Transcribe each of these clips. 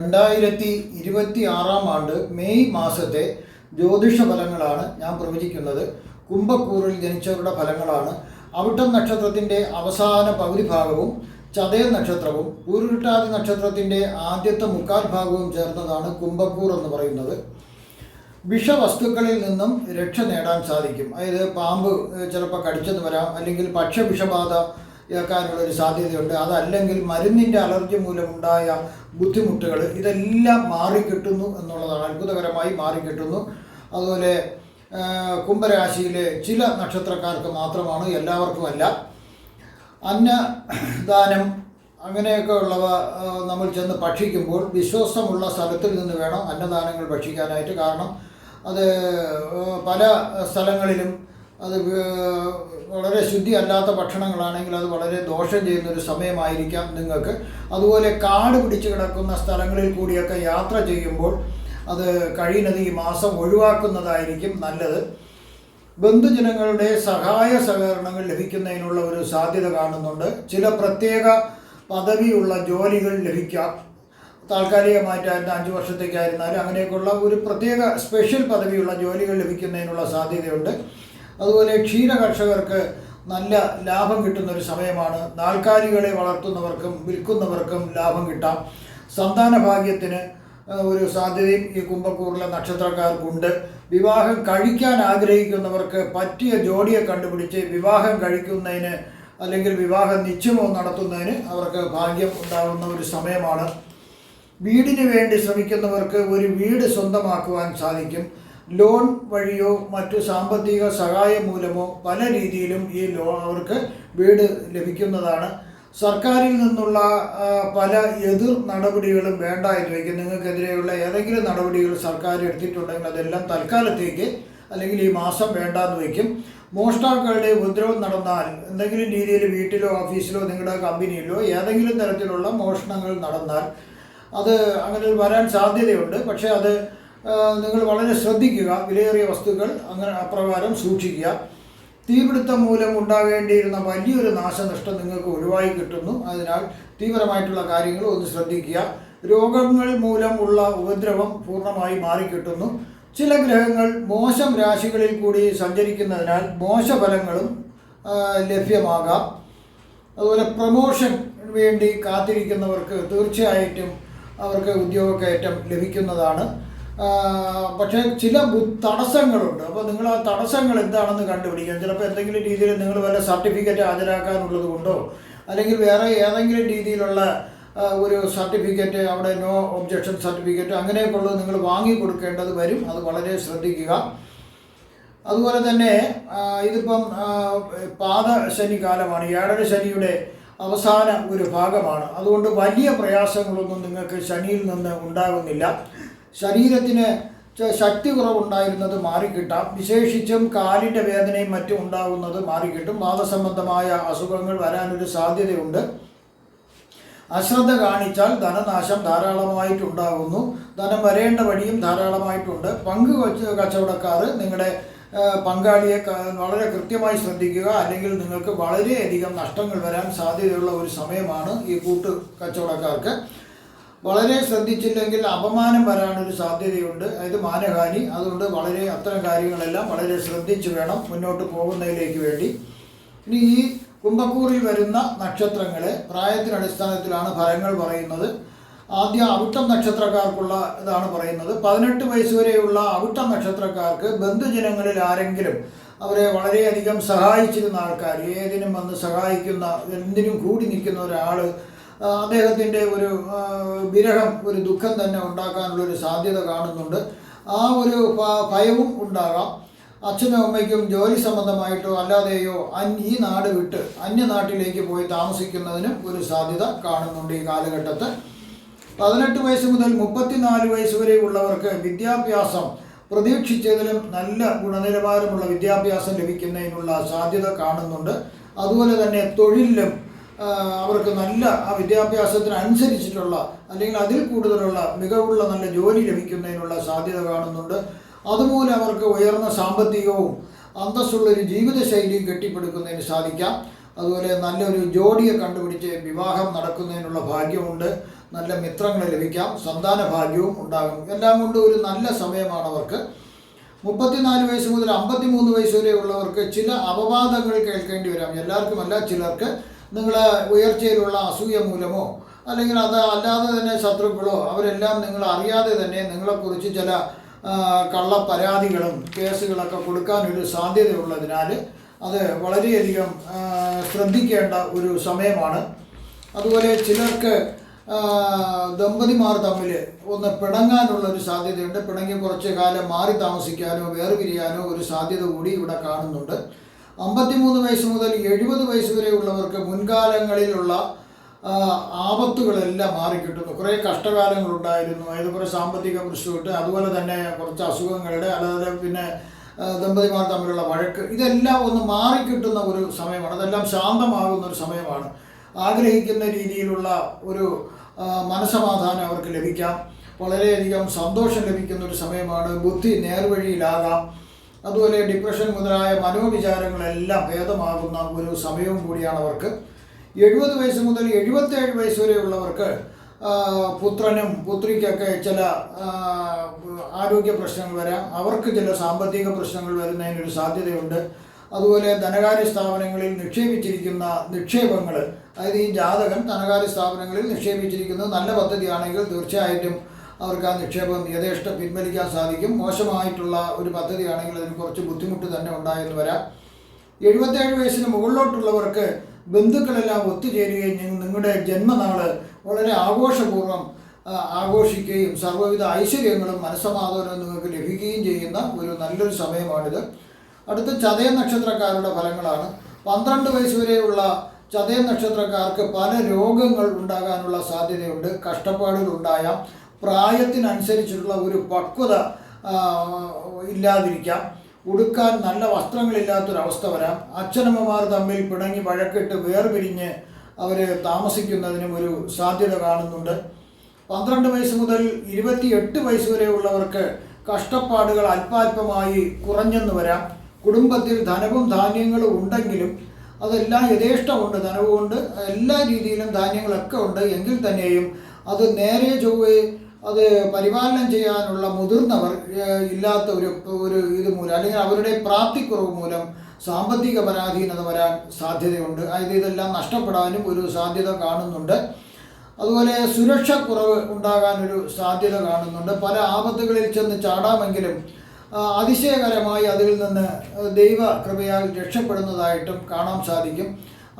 2026 May മാസത്തെ ജ്യോതിഷ ഫലങ്ങളാണ് ഞാൻ പ്രവചിക്കുന്നത്. കുംഭക്കൂറിൽ ജനിച്ചവരുടെ ഫലങ്ങളാണ്. അവിട്ടം നക്ഷത്രത്തിൻ്റെ അവസാന പകുതി ഭാഗവും ചതയ നക്ഷത്രവും പൂരുരുട്ടാതി നക്ഷത്രത്തിൻ്റെ ആദ്യത്തെ മുക്കാൽ ഭാഗവും ചേർന്നതാണ് കുംഭക്കൂർ എന്ന് പറയുന്നത്. വിഷവസ്തുക്കളിൽ നിന്നും രക്ഷ നേടാൻ സാധിക്കും. അതായത് പാമ്പ് ചിലപ്പോൾ കടിച്ചെന്ന് വരാം, അല്ലെങ്കിൽ പക്ഷവിഷബാധ ഏൽക്കാനുള്ളൊരു സാധ്യതയുണ്ട്. അതല്ലെങ്കിൽ മരുന്നിൻ്റെ അലർജി മൂലമുണ്ടായ ബുദ്ധിമുട്ടുകൾ ഇതെല്ലാം മാറിക്കിട്ടുന്നു എന്നുള്ളതാണ്. അത്ഭുതകരമായി മാറിക്കിട്ടുന്നു. അതുപോലെ കുംഭരാശിയിലെ ചില നക്ഷത്രക്കാർക്ക് മാത്രമാണ്, എല്ലാവർക്കുമല്ല. അന്നദാനം അങ്ങനെയൊക്കെ ഉള്ളവ നമ്മൾ ചെന്ന് ഭക്ഷിക്കുമ്പോൾ വിശ്വാസമുള്ള സ്ഥലത്തിൽ നിന്ന് വേണം അന്നദാനങ്ങൾ ഭക്ഷിക്കാനായിട്ട്. കാരണം അത് പല സ്ഥലങ്ങളിലും അത് വളരെ ശുദ്ധി അല്ലാത്ത ഭക്ഷണങ്ങളാണെങ്കിൽ അത് വളരെ ദോഷം ചെയ്യുന്നൊരു സമയമായിരിക്കാം നിങ്ങൾക്ക്. അതുപോലെ കാട് പിടിച്ച് കിടക്കുന്ന സ്ഥലങ്ങളിൽ കൂടിയൊക്കെ യാത്ര ചെയ്യുമ്പോൾ അത് കഴിയുന്നത് ഈ മാസം ഒഴിവാക്കുന്നതായിരിക്കും നല്ലത്. ബന്ധുജനങ്ങളുടെ സഹായ സഹകരണങ്ങൾ ലഭിക്കുന്നതിനുള്ള ഒരു സാധ്യത കാണുന്നുണ്ട്. ചില പ്രത്യേക പദവിയുള്ള ജോലികൾ ലഭിക്കാം. താൽക്കാലികമായിട്ടായിരുന്നു, 5 വർഷത്തേക്കായിരുന്നാലും അങ്ങനെയൊക്കെയുള്ള ഒരു പ്രത്യേക സ്പെഷ്യൽ പദവിയുള്ള ജോലികൾ ലഭിക്കുന്നതിനുള്ള സാധ്യതയുണ്ട്. അതുപോലെ ക്ഷീര കർഷകർക്ക് നല്ല ലാഭം കിട്ടുന്നൊരു സമയമാണ്. നാൽക്കാലികളെ വളർത്തുന്നവർക്കും വിൽക്കുന്നവർക്കും ലാഭം കിട്ടാം. സന്താന ഭാഗ്യത്തിന് ഒരു സാധ്യതയും ഈ കുംഭക്കൂറിലെ നക്ഷത്രക്കാർക്കുണ്ട്. വിവാഹം കഴിക്കാൻ ആഗ്രഹിക്കുന്നവർക്ക് പറ്റിയ ജോഡിയെ കണ്ടുപിടിച്ച് വിവാഹം കഴിക്കുന്നതിന് അല്ലെങ്കിൽ വിവാഹ നിശ്ചയമോ നടത്തുന്നതിന് അവർക്ക് ഭാഗ്യം ഉണ്ടാകുന്ന ഒരു സമയമാണ്. വീടിന് വേണ്ടി ശ്രമിക്കുന്നവർക്ക് ഒരു വീട് സ്വന്തമാക്കുവാൻ സാധിക്കും. ലോൺ വഴിയോ മറ്റു സാമ്പത്തിക സഹായം മൂലമോ പല രീതിയിലും ഈ അവർക്ക് വീട് ലഭിക്കുന്നതാണ്. സർക്കാരിൽ നിന്നുള്ള പല എതിർ നടപടികളും വേണ്ട എന്ന് വയ്ക്കും. നിങ്ങൾക്കെതിരെയുള്ള ഏതെങ്കിലും നടപടികൾ സർക്കാർ എടുത്തിട്ടുണ്ടെങ്കിൽ അതെല്ലാം തൽക്കാലത്തേക്ക് അല്ലെങ്കിൽ ഈ മാസം വേണ്ടാന്ന് വയ്ക്കും. മോഷ്ടാക്കളുടെ ഉപദ്രവം നടന്നാൽ, എന്തെങ്കിലും രീതിയിൽ വീട്ടിലോ ഓഫീസിലോ നിങ്ങളുടെ കമ്പനിയിലോ ഏതെങ്കിലും തരത്തിലുള്ള മോഷണങ്ങൾ നടന്നാൽ അത് അങ്ങനെ വരാൻ സാധ്യതയുണ്ട്. പക്ഷേ അത് നിങ്ങൾ വളരെ ശ്രദ്ധിക്കുക. വിലയേറിയ വസ്തുക്കൾ അങ്ങനെ അപ്രകാരം സൂക്ഷിക്കുക. തീപിടുത്തം മൂലം ഉണ്ടാകേണ്ടിയിരുന്ന വലിയൊരു നാശനഷ്ടം നിങ്ങൾക്ക് ഒഴിവായി കിട്ടുന്നു. അതിനാൽ തീവ്രമായിട്ടുള്ള കാര്യങ്ങൾ ഒന്ന് ശ്രദ്ധിക്കുക. രോഗങ്ങൾ മൂലമുള്ള ഉപദ്രവം പൂർണ്ണമായി മാറിക്കിട്ടുന്നു. ചില ഗ്രഹങ്ങൾ മോശം രാശികളിൽ കൂടി സഞ്ചരിക്കുന്നതിനാൽ മോശഫലങ്ങളും ലഭ്യമാകാം. അതുപോലെ പ്രമോഷൻ വേണ്ടി കാത്തിരിക്കുന്നവർക്ക് തീർച്ചയായിട്ടും അവർക്ക് ഉദ്യോഗക്കയറ്റം ലഭിക്കുന്നതാണ്. പക്ഷേ ചില തടസ്സങ്ങളുണ്ട്. അപ്പോൾ നിങ്ങൾ ആ തടസ്സങ്ങൾ എന്താണെന്ന് കണ്ടുപിടിക്കണം. ചിലപ്പോൾ എന്തെങ്കിലും രീതിയിൽ നിങ്ങൾ വല്ല സർട്ടിഫിക്കറ്റ് ഹാജരാക്കാനുള്ളത് കൊണ്ടോ അല്ലെങ്കിൽ വേറെ ഏതെങ്കിലും രീതിയിലുള്ള ഒരു സർട്ടിഫിക്കറ്റ്, അവിടെ നോ ഒബ്ജക്ഷൻ സർട്ടിഫിക്കറ്റ് അങ്ങനെയൊക്കെ ഉള്ളത് നിങ്ങൾ വാങ്ങിക്കൊടുക്കേണ്ടത് വരും. അത് വളരെ ശ്രദ്ധിക്കുക. അതുപോലെ തന്നെ ഇതിപ്പം പാദശനി കാലമാണ്, 7ര ശനിയുടെ അവസാന ഒരു ഭാഗമാണ്. അതുകൊണ്ട് വലിയ പ്രയാസങ്ങളൊന്നും നിങ്ങൾക്ക് ശനിയിൽ നിന്ന് ഉണ്ടാകുന്നില്ല. ശരീരത്തിന് ശക്തി കുറവുണ്ടായിരുന്നത് മാറിക്കിട്ടാം. വിശേഷിച്ചും കാലിൻ്റെ വേദനയും മറ്റും ഉണ്ടാകുന്നത് മാറിക്കിട്ടും. വാദസംബന്ധമായ അസുഖങ്ങൾ വരാനൊരു സാധ്യതയുണ്ട്. അശ്രദ്ധ കാണിച്ചാൽ ധനനാശം ധാരാളമായിട്ടുണ്ടാകുന്നു. ധനം വരേണ്ട വഴിയും ധാരാളമായിട്ടുണ്ട്. പങ്ക് കച്ചവടക്കാർ നിങ്ങളുടെ പങ്കാളിയെ വളരെ കൃത്യമായി ശ്രദ്ധിക്കുക, അല്ലെങ്കിൽ നിങ്ങൾക്ക് വളരെയധികം നഷ്ടങ്ങൾ വരാൻ സാധ്യതയുള്ള ഒരു സമയമാണ് ഈ കൂട്ട് കച്ചവടക്കാർക്ക്. വളരെ ശ്രദ്ധിച്ചില്ലെങ്കിൽ അപമാനം വരാനൊരു സാധ്യതയുണ്ട്, അതായത് മാനഹാനി. അതുകൊണ്ട് വളരെ അത്തരം കാര്യങ്ങളെല്ലാം വളരെ ശ്രദ്ധിച്ച് വേണം മുന്നോട്ട് പോകുന്നതിലേക്ക് വേണ്ടി. ഇനി ഈ കുംഭക്കൂറിൽ വരുന്ന നക്ഷത്രങ്ങളെ പ്രായത്തിനടിസ്ഥാനത്തിലാണ് ഫലങ്ങൾ പറയുന്നത്. ആദ്യം അവിട്ടം നക്ഷത്രക്കാർക്കുള്ള ഇതാണ് പറയുന്നത്. 18 വയസ്സ് വരെയുള്ള അവിട്ടം നക്ഷത്രക്കാർക്ക് ബന്ധുജനങ്ങളിൽ ആരെങ്കിലും അവരെ വളരെയധികം സഹായിച്ചിരുന്ന ആൾക്കാർ, ഏതിനും വന്ന് സഹായിക്കുന്ന, എന്തിനും കൂടി നിൽക്കുന്ന ഒരാൾ, അദ്ദേഹത്തിൻ്റെ ഒരു വിരഹം, ഒരു ദുഃഖം തന്നെ ഉണ്ടാക്കാനുള്ളൊരു സാധ്യത കാണുന്നുണ്ട്. ആ ഒരു ഭയവും ഉണ്ടാകാം. അച്ഛനും അമ്മയ്ക്കും ജോലി സംബന്ധമായിട്ടോ അല്ലാതെയോ ഈ നാട് വിട്ട് അന്യനാട്ടിലേക്ക് പോയി താമസിക്കുന്നതിനും ഒരു സാധ്യത കാണുന്നുണ്ട് ഈ കാലഘട്ടത്ത്. 18 വയസ്സ് മുതൽ 34 വയസ്സ് വരെയുള്ളവർക്ക് വിദ്യാഭ്യാസം പ്രതീക്ഷിച്ചതിലും നല്ല ഗുണനിലവാരമുള്ള വിദ്യാഭ്യാസം ലഭിക്കുന്നതിനുള്ള സാധ്യത കാണുന്നുണ്ട്. അതുപോലെ തന്നെ തൊഴിലിലും അവർക്ക് നല്ല ആ വിദ്യാഭ്യാസത്തിനനുസരിച്ചിട്ടുള്ള അല്ലെങ്കിൽ അതിൽ കൂടുതലുള്ള മികവുള്ള നല്ല ജോലി ലഭിക്കുന്നതിനുള്ള സാധ്യത കാണുന്നുണ്ട്. അതുമൂലം അവർക്ക് ഉയർന്ന സാമ്പത്തികവും അന്തസ്സുള്ളൊരു ജീവിതശൈലിയും കെട്ടിപ്പടുക്കുന്നതിന് സാധിക്കാം. അതുപോലെ നല്ലൊരു ജോഡിയെ കണ്ടുപിടിച്ച് വിവാഹം നടക്കുന്നതിനുള്ള ഭാഗ്യമുണ്ട്. നല്ല മിത്രങ്ങളെ ലഭിക്കാം, സന്താന ഭാഗ്യവും ഉണ്ടാകും. എല്ലാം കൊണ്ടും ഒരു നല്ല സമയമാണ് അവർക്ക്. 34 വയസ്സ് മുതൽ 53 വയസ്സ് വരെയുള്ളവർക്ക് ചില അപവാദങ്ങൾ കേൾക്കേണ്ടി വരാം. എല്ലാവർക്കുമല്ല, ചിലർക്ക് നിങ്ങൾ ഉയർച്ചയിലുള്ള അസൂയ മൂലമോ അല്ലെങ്കിൽ അത് അല്ലാതെ തന്നെ ശത്രുക്കളോ അവരെല്ലാം നിങ്ങൾ അറിയാതെ തന്നെ നിങ്ങളെക്കുറിച്ച് ചില കള്ള പരാതികളും കേസുകളൊക്കെ കൊടുക്കാനൊരു സാധ്യതയുള്ളതിനാൽ അത് വളരെയധികം ശ്രദ്ധിക്കേണ്ട ഒരു സമയമാണ്. അതുപോലെ ചിലർക്ക് ദമ്പതിമാർ തമ്മിൽ ഒന്ന് പിണങ്ങാനുള്ളൊരു സാധ്യതയുണ്ട്. പിണങ്ങി കുറച്ച് കാലം മാറി താമസിക്കാനോ വേർപിരിയാനോ ഒരു സാധ്യത കൂടി ഇവിടെ കാണുന്നുണ്ട്. 53 വയസ്സ് മുതൽ 70 വയസ്സ് വരെയുള്ളവർക്ക് മുൻകാലങ്ങളിലുള്ള ആപത്തുകളെല്ലാം മാറിക്കിട്ടുന്നു. കുറേ കഷ്ടകാലങ്ങളുണ്ടായിരുന്നു, അതുപോലെ സാമ്പത്തിക പ്രശ്നമുണ്ട്, അതുപോലെ തന്നെ കുറച്ച് അസുഖങ്ങളുടെ, അല്ലാതെ പിന്നെ ദമ്പതിമാർ തമ്മിലുള്ള വഴക്ക്, ഇതെല്ലാം ഒന്ന് മാറിക്കിട്ടുന്ന ഒരു സമയമാണ്. അതെല്ലാം ശാന്തമാകുന്ന ഒരു സമയമാണ്. ആഗ്രഹിക്കുന്ന രീതിയിലുള്ള ഒരു മനസമാധാനം അവർക്ക് ലഭിക്കാം. വളരെയധികം സന്തോഷം ലഭിക്കുന്ന ഒരു സമയമാണ്. ബുദ്ധി നേർവഴിയിലാകാം. അതുപോലെ ഡിപ്രഷൻ മുതലായ മനോവിചാരങ്ങളെല്ലാം ഭേദമാകുന്ന ഒരു സമയവും കൂടിയാണ് അവർക്ക്. 70 വയസ്സ് മുതൽ 77 വയസ്സ് വരെയുള്ളവർക്ക് പുത്രനും പുത്രിക്കൊക്കെ ചില ആരോഗ്യ പ്രശ്നങ്ങൾ വരാം. അവർക്ക് ചില സാമ്പത്തിക പ്രശ്നങ്ങൾ വരുന്നതിനൊരു സാധ്യതയുണ്ട്. അതുപോലെ ധനകാര്യ സ്ഥാപനങ്ങളിൽ നിക്ഷേപിച്ചിരിക്കുന്ന നിക്ഷേപങ്ങൾ, അതായത് ഈ ജാതകൻ ധനകാര്യ സ്ഥാപനങ്ങളിൽ നിക്ഷേപിച്ചിരിക്കുന്നത് നല്ല പദ്ധതിയാണെങ്കിൽ തീർച്ചയായിട്ടും അവർക്ക് ആ നിക്ഷേപം യഥേഷ്ടം പിൻവലിക്കാൻ സാധിക്കും. മോശമായിട്ടുള്ള ഒരു പദ്ധതിയാണെങ്കിൽ അതിന് കുറച്ച് ബുദ്ധിമുട്ട് തന്നെ ഉണ്ടായെന്ന് വരാം. 77 വയസ്സിന് മുകളിലോട്ടുള്ളവർക്ക് ബന്ധുക്കളെല്ലാം ഒത്തുചേരുകയും നിങ്ങളുടെ ജന്മനാൾ വളരെ ആഘോഷപൂർവ്വം ആഘോഷിക്കുകയും സർവ്വവിധ ഐശ്വര്യങ്ങളും മനസ്സമാധാനവും നിങ്ങൾക്ക് ലഭിക്കുകയും ചെയ്യുന്ന ഒരു നല്ലൊരു സമയമാണിത്. അടുത്ത ചതയം നക്ഷത്രക്കാരുടെ ഫലങ്ങളാണ്. 12 വയസ്സ് വരെയുള്ള ചതയം നക്ഷത്രക്കാർക്ക് പല രോഗങ്ങൾ ഉണ്ടാകാനുള്ള സാധ്യതയുണ്ട്. കഷ്ടപ്പാടുകൾ ഉണ്ടായാം. പ്രായത്തിനനുസരിച്ചുള്ള ഒരു പക്വത ഇല്ലാതിരിക്കാം. ഉടുക്കാൻ നല്ല വസ്ത്രങ്ങളില്ലാത്തൊരവസ്ഥ വരാം. അച്ഛനമ്മമാർ തമ്മിൽ പിണങ്ങി വഴക്കിട്ട് വേർപിരിഞ്ഞ് അവർ താമസിക്കുന്നതിനും ഒരു സാധ്യത കാണുന്നുണ്ട്. 12 വയസ്സ് മുതൽ 28 വയസ്സ് വരെയുള്ളവർക്ക് കഷ്ടപ്പാടുകൾ അല്പാൽപമായി കുറഞ്ഞെന്ന് വരാം. കുടുംബത്തിൽ ധനവും ധാന്യങ്ങളും ഉണ്ടെങ്കിലും അതെല്ലാം യഥേഷ്ടമുണ്ട്. ധനവുമുണ്ട്, എല്ലാ രീതിയിലും ധാന്യങ്ങളൊക്കെ ഉണ്ട്. എങ്കിൽ തന്നെയും അത് നേരെ ചൊവ്വേ അത് പരിപാലനം ചെയ്യാനുള്ള മുതിർന്നവർ ഇല്ലാത്ത ഒരു ഇത് മൂലം, അല്ലെങ്കിൽ അവരുടെ പ്രാപ്തിക്കുറവ് മൂലം സാമ്പത്തിക പരാധീനത വരാൻ സാധ്യതയുണ്ട്. അതായത് ഇതെല്ലാം നഷ്ടപ്പെടാനും ഒരു സാധ്യത കാണുന്നുണ്ട്. അതുപോലെ സുരക്ഷക്കുറവ് ഉണ്ടാകാനൊരു സാധ്യത കാണുന്നുണ്ട്. പല ആപത്തുകളിൽ ചെന്ന് ചാടാമെങ്കിലും അതിശയകരമായി അതിൽ നിന്ന് ദൈവ കൃപയാൽ രക്ഷപ്പെടുന്നതായിട്ടും കാണാൻ സാധിക്കും.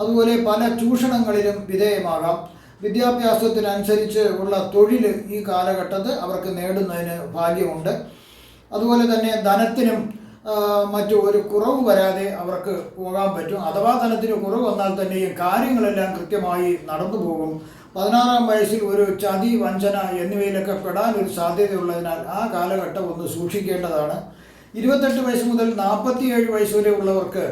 അതുപോലെ പല ചൂഷണങ്ങളിലും വിധേയമാകാം. വിദ്യാഭ്യാസത്തിനനുസരിച്ച് ഉള്ള തൊഴിൽ ഈ കാലഘട്ടത്തിൽ അവർക്ക് നേടുന്നതിന് ഭാഗ്യമുണ്ട്. അതുപോലെ തന്നെ ധനത്തിനും മറ്റു ഒരു കുറവ് വരാതെ അവർക്ക് പോകാൻ പറ്റും. അഥവാ ധനത്തിന് കുറവ് വന്നാൽ തന്നെയും കാര്യങ്ങളെല്ലാം കൃത്യമായി നടന്നു പോകും. 16-ാം വയസ്സിൽ ഒരു ചതി, വഞ്ചന എന്നിവയിലൊക്കെ പെടാനൊരു സാധ്യതയുള്ളതിനാൽ ആ കാലഘട്ടം ഒന്ന് സൂക്ഷിക്കേണ്ടതാണ്. 28 വയസ്സ് മുതൽ 47 വയസ്സ് വരെ ഉള്ളവർക്ക്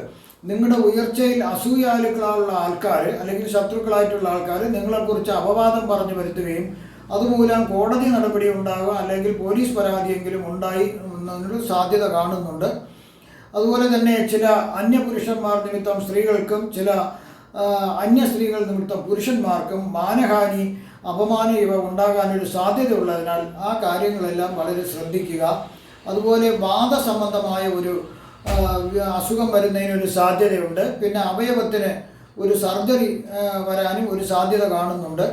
നിങ്ങളുടെ ഉയർച്ചയിൽ അസൂയാലുക്കളുള്ള ആൾക്കാർ അല്ലെങ്കിൽ ശത്രുക്കളായിട്ടുള്ള ആൾക്കാർ നിങ്ങളെക്കുറിച്ച് അപവാദം പറഞ്ഞു വരുത്തുകയും അതുമൂലം കോടതി നടപടി ഉണ്ടാകുക അല്ലെങ്കിൽ പോലീസ് പരാതിയെങ്കിലും ഉണ്ടായി എന്നൊരു സാധ്യത കാണുന്നുണ്ട്. അതുപോലെ തന്നെ ചില അന്യപുരുഷന്മാർ നിമിത്തം സ്ത്രീകൾക്കും ചില അന്യ സ്ത്രീകൾ നിമിത്തം പുരുഷന്മാർക്കും മാനഹാനി, അപമാനം ഇവ ഉണ്ടാകാനൊരു സാധ്യതയുള്ളതിനാൽ ആ കാര്യങ്ങളെല്ലാം വളരെ ശ്രദ്ധിക്കുക. അതുപോലെ വാദസംബന്ധമായ ഒരു അസുഖം വരുന്നതിനൊരു സാധ്യതയുണ്ട്. പിന്നെ അവയവത്തിന് ഒരു സർജറി വരാനും ഒരു സാധ്യത കാണുന്നുണ്ട്.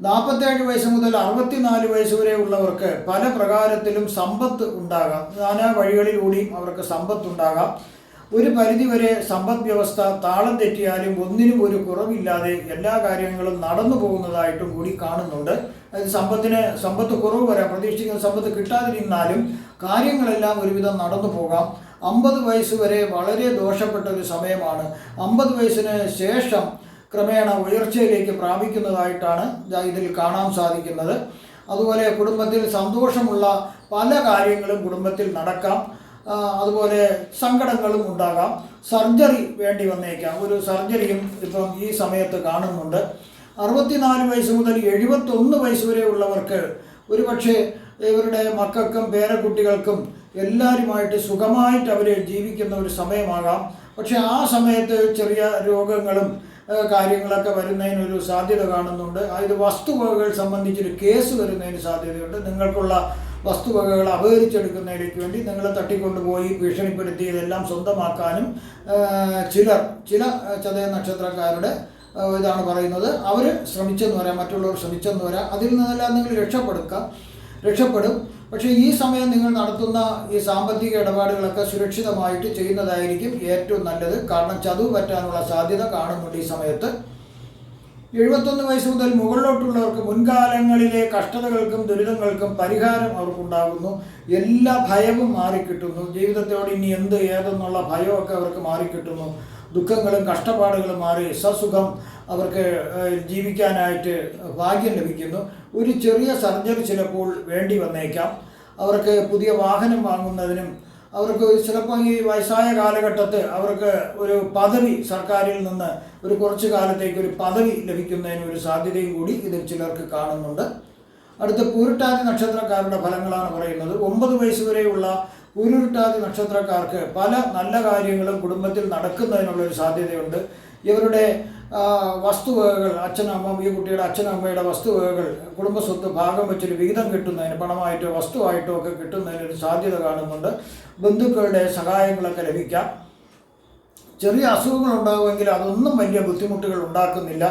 47 വയസ്സ് മുതൽ 64 വയസ്സ് വരെ ഉള്ളവർക്ക് പല പ്രകാരത്തിലും സമ്പത്ത് ഉണ്ടാകാം. നാനാ വഴികളിലൂടെയും അവർക്ക് സമ്പത്തുണ്ടാകാം. ഒരു പരിധിവരെ സമ്പദ് വ്യവസ്ഥ താളം തെറ്റിയാലും ഒന്നിനും ഒരു കുറവില്ലാതെ എല്ലാ കാര്യങ്ങളും നടന്നു പോകുന്നതായിട്ടും കൂടി കാണുന്നുണ്ട്. അതായത് സമ്പത്ത് കുറവ് വരാം, പ്രതീക്ഷിക്കുന്ന സമ്പത്ത് കിട്ടാതിരുന്നാലും കാര്യങ്ങളെല്ലാം ഒരുവിധം നടന്നു പോകാം. 50 വയസ്സ് വരെ വളരെ ദോഷപ്പെട്ട ഒരു സമയമാണ്. 50 വയസ്സിന് ശേഷം ക്രമേണ ഉയർച്ചയിലേക്ക് പ്രാപിക്കുന്നതായിട്ടാണ് ഇതിൽ കാണാൻ സാധിക്കുന്നത്. അതുപോലെ കുടുംബത്തിൽ സന്തോഷമുള്ള പല കാര്യങ്ങളും കുടുംബത്തിൽ നടക്കാം. അതുപോലെ സങ്കടങ്ങളും ഉണ്ടാകാം. സർജറി വേണ്ടി വന്നേക്കാം. ഒരു സർജറിയും ഇപ്പം ഈ സമയത്ത് കാണുന്നുണ്ട്. 64 വയസ്സ് മുതൽ 71 വയസ്സ് വരെ ഉള്ളവർക്ക് ഒരുപക്ഷെ ഇവരുടെ മക്കൾക്കും പേരക്കുട്ടികൾക്കും എല്ലാവരുമായിട്ട് സുഖമായിട്ട് അവർ ജീവിക്കുന്ന ഒരു സമയമാകാം. പക്ഷെ ആ സമയത്ത് ചെറിയ രോഗങ്ങളും കാര്യങ്ങളൊക്കെ വരുന്നതിനൊരു സാധ്യത കാണുന്നുണ്ട്. ഇത് വസ്തുവകകൾ സംബന്ധിച്ചൊരു കേസ് വരുന്നതിന് സാധ്യതയുണ്ട്. നിങ്ങൾക്കുള്ള വസ്തുവകകൾ അപഹരിച്ചെടുക്കുന്നതിലേക്ക് വേണ്ടി നിങ്ങളെ തട്ടിക്കൊണ്ടുപോയി ഭീഷണിപ്പെടുത്തി ഇതെല്ലാം സ്വന്തമാക്കാനും ചില ചതയ നക്ഷത്രക്കാരുടെ ഇതാണ് പറയുന്നത്. അവർ ശ്രമിച്ചെന്ന് വരാം, മറ്റുള്ളവർ ശ്രമിച്ചെന്ന് വരാം. അതിൽ നിന്നെല്ലാം നിങ്ങൾ രക്ഷപ്പെടും. പക്ഷേ ഈ സമയം നിങ്ങൾ നടത്തുന്ന ഈ സാമ്പത്തിക ഇടപാടുകളൊക്കെ സുരക്ഷിതമായിട്ട് ചെയ്യുന്നതായിരിക്കും ഏറ്റവും നല്ലത്. കാരണം ചതുവ് പറ്റാനുള്ള സാധ്യത കാണുന്നുണ്ട് ഈ സമയത്ത്. 71 വയസ്സ് മുതൽ മുകളിലോട്ടുള്ളവർക്ക് മുൻകാലങ്ങളിലെ കഷ്ടതകൾക്കും ദുരിതങ്ങൾക്കും പരിഹാരം അവർക്കുണ്ടാകുന്നു. എല്ലാ ഭയവും മാറിക്കിട്ടുന്നു. ജീവിതത്തോട് ഇനി ഏതെന്നുള്ള ഭയമൊക്കെ അവർക്ക് മാറിക്കിട്ടുന്നു. ദുഃഖങ്ങളും കഷ്ടപ്പാടുകളും മാറി സസുഖം അവർക്ക് ജീവിക്കാനായിട്ട് ഭാഗ്യം ലഭിക്കുന്നു. ഒരു ചെറിയ സർജറി ചിലപ്പോൾ വേണ്ടി വന്നേക്കാം. അവർക്ക് പുതിയ വാഹനം വാങ്ങുന്നതിനും അവർക്ക് ചിലപ്പോൾ ഈ വയസ്സായ കാലഘട്ടത്തിൽ അവർക്ക് ഒരു പദവി സർക്കാരിൽ നിന്ന് ഒരു കുറച്ചു കാലത്തേക്ക് ഒരു പദവി ലഭിക്കുന്നതിന് ഒരു സാധ്യതയും കൂടി ഇതിൽ ചിലർക്ക് കാണുന്നുണ്ട്. അടുത്ത പൂരിട്ടാതി നക്ഷത്രക്കാരുടെ ഫലങ്ങളാണ് പറയുന്നത്. 9 വയസ്സ് വരെയുള്ള പൂരിട്ടാതി നക്ഷത്രക്കാർക്ക് പല നല്ല കാര്യങ്ങളും കുടുംബത്തിൽ നടക്കുന്നതിനുള്ളൊരു സാധ്യതയുണ്ട്. ഇവരുടെ വസ്തുവകകൾ ഈ കുട്ടിയുടെ അച്ഛനമ്മയുടെ വസ്തുവകകൾ കുടുംബസ്വത്ത് ഭാഗം വെച്ചൊരു വിഹിതം കിട്ടുന്നതിന് പണമായിട്ടോ വസ്തുവായിട്ടോ ഒക്കെ കിട്ടുന്നതിനൊരു സാധ്യത കാണുന്നുണ്ട്. ബന്ധുക്കളുടെ സഹായങ്ങളൊക്കെ ലഭിക്കാം. ചെറിയ അസുഖങ്ങൾ ഉണ്ടാകുമെങ്കിൽ അതൊന്നും വലിയ ബുദ്ധിമുട്ടുകൾ ഉണ്ടാക്കുന്നില്ല.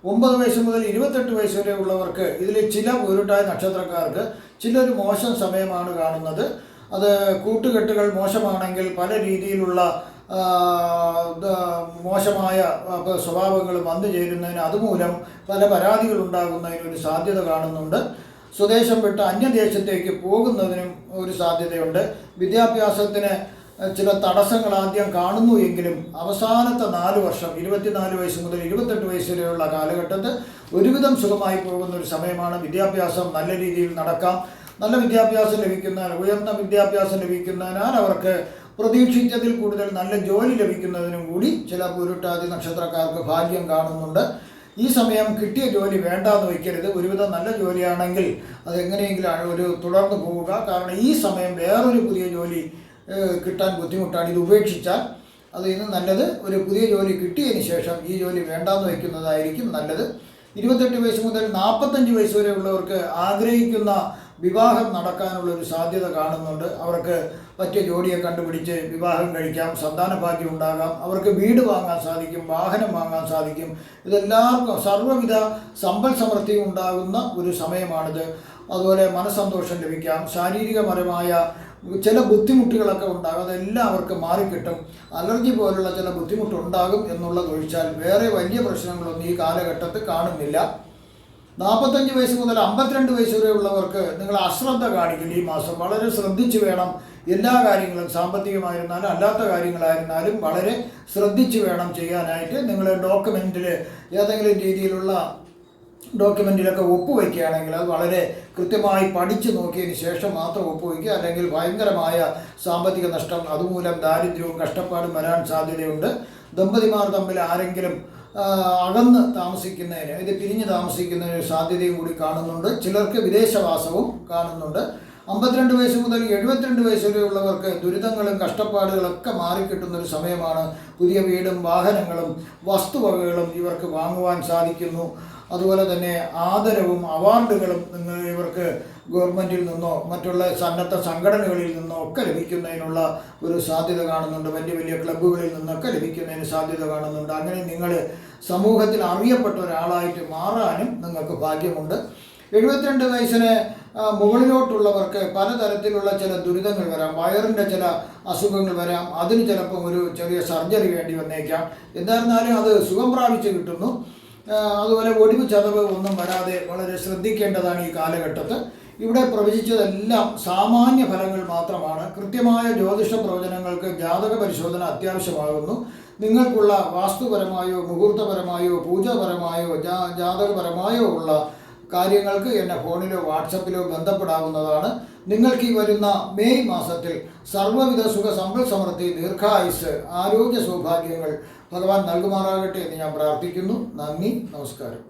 9 വയസ്സ് മുതൽ 28 വയസ്സ് വരെ ഉള്ളവർക്ക് ഇതിൽ ചില പൂരിട്ടായ നക്ഷത്രക്കാർക്ക് ചിലൊരു മോശം സമയമാണ് കാണുന്നത്. അത് കൂട്ടുകെട്ടുകൾ മോശമാണെങ്കിൽ പല രീതിയിലുള്ള മോശമായ സ്വഭാവങ്ങൾ വന്നു ചേരുന്നതിന് അതുമൂലം പല പരാതികൾ ഉണ്ടാകുന്നതിനൊരു സാധ്യത കാണുന്നുണ്ട്. സ്വദേശം വിട്ട് അന്യദേശത്തേക്ക് പോകുന്നതിനും ഒരു സാധ്യതയുണ്ട്. വിദ്യാഭ്യാസത്തിന് ചില തടസ്സങ്ങൾ ആദ്യം കാണുന്നു എങ്കിലും അവസാനത്തെ 4 വർഷം 24 വയസ്സ് മുതൽ 28 വയസ്സ് വരെയുള്ള കാലഘട്ടത്തിൽ ഒരുവിധം സുഖമായി പോകുന്ന ഒരു സമയമാണ്. വിദ്യാഭ്യാസം നല്ല രീതിയിൽ നടക്കാം. നല്ല വിദ്യാഭ്യാസം ഉയർന്ന വിദ്യാഭ്യാസം ലഭിക്കുന്നതിനാൽ അവർക്ക് പ്രതീക്ഷിച്ചതിൽ കൂടുതൽ നല്ല ജോലി ലഭിക്കുന്നതിനും കൂടി ചില പൂരിട്ടാതി നക്ഷത്രക്കാർക്ക് ഭാഗ്യം കാണുന്നുണ്ട്. ഈ സമയം കിട്ടിയ ജോലി വേണ്ടാന്ന് വയ്ക്കരുത്. ഒരുവിധം നല്ല ജോലിയാണെങ്കിൽ അതെങ്ങനെയെങ്കിലും തുടർന്ന് പോവുക. കാരണം ഈ സമയം വേറൊരു പുതിയ ജോലി കിട്ടാൻ ബുദ്ധിമുട്ടാണ്. ഇത് ഉപേക്ഷിച്ചാൽ അതിന് നല്ലത് ഒരു പുതിയ ജോലി കിട്ടിയതിന് ശേഷം ഈ ജോലി വേണ്ടാന്ന് വയ്ക്കുന്നതായിരിക്കും നല്ലത്. 28 വയസ്സ് മുതൽ 45 വയസ്സ് വരെ ഉള്ളവർക്ക് ആഗ്രഹിക്കുന്ന വിവാഹം നടക്കാനുള്ളൊരു സാധ്യത കാണുന്നുണ്ട്. അവർക്ക് പറ്റിയ ജോഡിയെ കണ്ടുപിടിച്ച് വിവാഹം കഴിക്കാം, സന്താന ഭാഗ്യം ഉണ്ടാകാം, അവർക്ക് വീട് വാങ്ങാൻ സാധിക്കും, വാഹനം വാങ്ങാൻ സാധിക്കും. ഇതെല്ലാവർക്കും സർവ്വവിധ സമ്പൽ സമൃദ്ധിയും ഉണ്ടാകുന്ന ഒരു സമയമാണിത്. അതുപോലെ മനസ്സന്തോഷം ലഭിക്കാം. ശാരീരികപരമായ ചില ബുദ്ധിമുട്ടുകളൊക്കെ ഉണ്ടാകും, അതെല്ലാം അവർക്ക് മാറിക്കിട്ടും. അലർജി പോലുള്ള ചില ബുദ്ധിമുട്ടുണ്ടാകും എന്നുള്ളതൊഴിച്ചാൽ വേറെ വലിയ പ്രശ്നങ്ങളൊന്നും ഈ കാലഘട്ടത്തിൽ കാണുന്നില്ല. 45 വയസ്സ് മുതൽ 52 വയസ്സ് വരെയുള്ളവർക്ക് നിങ്ങൾ അശ്രദ്ധ കാണിക്കില്ല. ഈ മാസം വളരെ ശ്രദ്ധിച്ചു വേണം എല്ലാ കാര്യങ്ങളും, സാമ്പത്തികമായിരുന്നാലും അല്ലാത്ത കാര്യങ്ങളായിരുന്നാലും വളരെ ശ്രദ്ധിച്ചു വേണം ചെയ്യാനായിട്ട്. നിങ്ങൾ ഡോക്യുമെൻറ്റിൽ ഏതെങ്കിലും രീതിയിലുള്ള ഡോക്യുമെൻറ്റിലൊക്കെ ഒപ്പുവയ്ക്കുകയാണെങ്കിൽ അത് വളരെ കൃത്യമായി പഠിച്ചു നോക്കിയതിന് ശേഷം മാത്രം ഒപ്പുവയ്ക്കുക. അല്ലെങ്കിൽ ഭയങ്കരമായ സാമ്പത്തിക നഷ്ടം, അതുമൂലം ദാരിദ്ര്യവും കഷ്ടപ്പാടും വരാൻ സാധ്യതയുണ്ട്. ദമ്പതിമാർ തമ്മിൽ ആരെങ്കിലും അകന്ന് താമസിക്കുന്നതിന് പിരിഞ്ഞ് താമസിക്കുന്നതിന് സാധ്യതയും കൂടി കാണുന്നുണ്ട്. ചിലർക്ക് വിദേശവാസവും കാണുന്നുണ്ട്. 52 വയസ്സ് മുതൽ 72 വയസ്സ് വരെയുള്ളവർക്ക് ദുരിതങ്ങളും കഷ്ടപ്പാടുകളൊക്കെ മാറിക്കിട്ടുന്നൊരു സമയമാണ്. പുതിയ വീടും വാഹനങ്ങളും വസ്തുവകകളും ഇവർക്ക് വാങ്ങുവാൻ സാധിക്കുന്നു. അതുപോലെ തന്നെ ആദരവും അവാർഡുകളും ഇവർക്ക് ഗവൺമെൻറ്റിൽ നിന്നോ മറ്റുള്ള സന്നദ്ധ സംഘടനകളിൽ നിന്നോ ഒക്കെ ലഭിക്കുന്നതിനുള്ള ഒരു സാധ്യത കാണുന്നുണ്ട്. വലിയ വലിയ ക്ലബ്ബുകളിൽ നിന്നൊക്കെ ലഭിക്കുന്നതിന് സാധ്യത കാണുന്നുണ്ട്. അങ്ങനെ നിങ്ങൾ സമൂഹത്തിൽ അറിയപ്പെട്ട ഒരാളായിട്ട് മാറാനും നിങ്ങൾക്ക് ഭാഗ്യമുണ്ട്. 72 വയസ്സിന് മുകളിലോട്ടുള്ളവർക്ക് പലതരത്തിലുള്ള ചില ദുരിതങ്ങൾ വരാം. വയറിൻ്റെ ചില അസുഖങ്ങൾ വരാം. അതിന് ചിലപ്പം ഒരു ചെറിയ സർജറി വേണ്ടി വന്നേക്കാം. എന്തായിരുന്നാലും അത് സുഖം പ്രാപിച്ച് കിട്ടുന്നു. അതുപോലെ ഒടിവ് ചതവ് ഒന്നും വരാതെ വളരെ ശ്രദ്ധിക്കേണ്ടതാണ് ഈ കാലഘട്ടത്തിൽ. ഇവിടെ പ്രവചിച്ചതെല്ലാം സാമാന്യ ഫലങ്ങൾ മാത്രമാണ്. കൃത്യമായ ജ്യോതിഷ പ്രവചനങ്ങൾക്ക് ജാതക പരിശോധന അത്യാവശ്യമാകുന്നു. നിങ്ങൾക്കുള്ള വാസ്തുപരമായോ മുഹൂർത്തപരമായോ പൂജാപരമായോ ജാതകപരമായോ ഉള്ള കാര്യങ്ങൾക്ക് എന്നെ ഫോണിലോ വാട്സപ്പിലോ ബന്ധപ്പെടാവുന്നതാണ്. നിങ്ങൾക്ക് ഈ വരുന്ന മെയ് മാസത്തിൽ സർവ്വവിധ സുഖ സമ്പൽ സമൃദ്ധി, ദീർഘായുസ്, ആരോഗ്യ സൗഭാഗ്യങ്ങൾ ഭഗവാൻ നൽകുമാറാകട്ടെ എന്ന് ഞാൻ പ്രാർത്ഥിക്കുന്നു. നന്ദി, നമസ്കാരം.